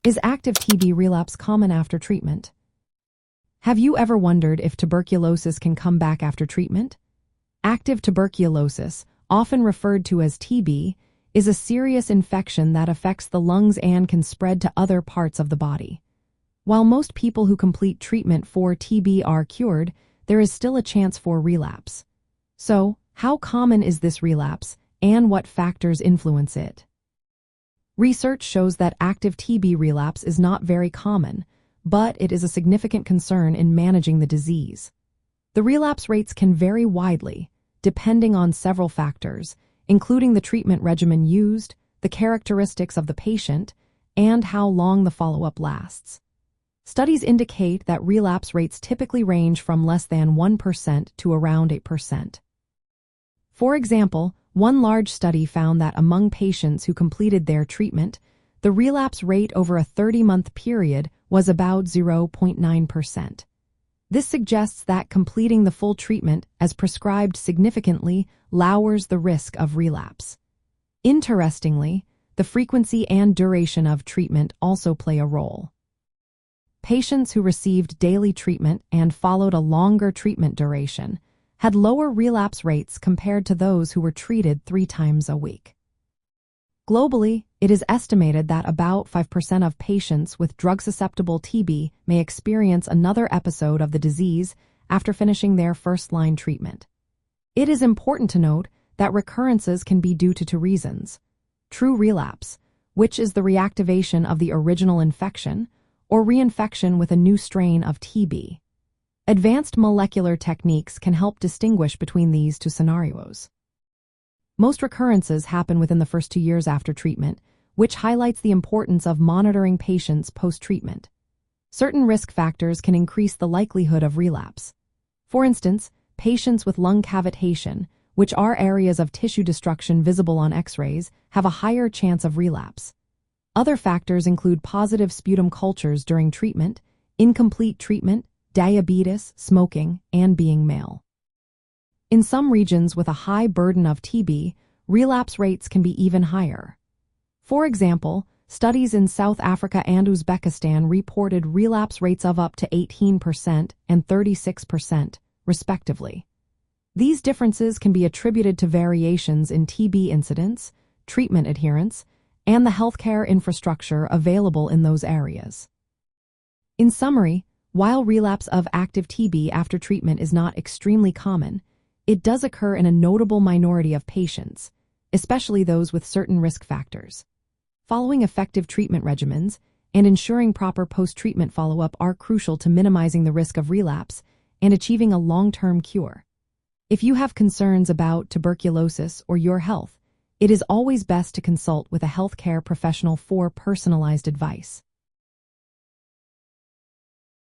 Is active TB relapse common after treatment? Have you ever wondered if tuberculosis can come back after treatment? Active tuberculosis, often referred to as TB, is a serious infection that affects the lungs and can spread to other parts of the body. While most people who complete treatment for TB are cured, there is still a chance for relapse. So, how common is this relapse, and what factors influence it? Research shows that active TB relapse is not very common, but it is a significant concern in managing the disease. The relapse rates can vary widely, depending on several factors, including the treatment regimen used, the characteristics of the patient, and how long the follow-up lasts. Studies indicate that relapse rates typically range from less than 1% to around 8%. For example, one large study found that among patients who completed their treatment, the relapse rate over a 30-month period was about 0.9%. This suggests that completing the full treatment as prescribed significantly lowers the risk of relapse. Interestingly, the frequency and duration of treatment also play a role. Patients who received daily treatment and followed a longer treatment duration had lower relapse rates compared to those who were treated 3 times a week. Globally, it is estimated that about 5% of patients with drug-susceptible TB may experience another episode of the disease after finishing their first-line treatment. It is important to note that recurrences can be due to 2 reasons: true relapse, which is the reactivation of the original infection, or reinfection with a new strain of TB. Advanced molecular techniques can help distinguish between these 2 scenarios. Most recurrences happen within the first 2 years after treatment, which highlights the importance of monitoring patients post-treatment. Certain risk factors can increase the likelihood of relapse. For instance, patients with lung cavitation, which are areas of tissue destruction visible on X-rays, have a higher chance of relapse. Other factors include positive sputum cultures during treatment, incomplete treatment, diabetes, smoking, and being male. In some regions with a high burden of TB, relapse rates can be even higher. For example, studies in South Africa and Uzbekistan reported relapse rates of up to 18% and 36%, respectively. These differences can be attributed to variations in TB incidence, treatment adherence, and the healthcare infrastructure available in those areas. In summary, while relapse of active TB after treatment is not extremely common, it does occur in a notable minority of patients, especially those with certain risk factors. Following effective treatment regimens and ensuring proper post-treatment follow-up are crucial to minimizing the risk of relapse and achieving a long-term cure. If you have concerns about tuberculosis or your health, it is always best to consult with a healthcare professional for personalized advice.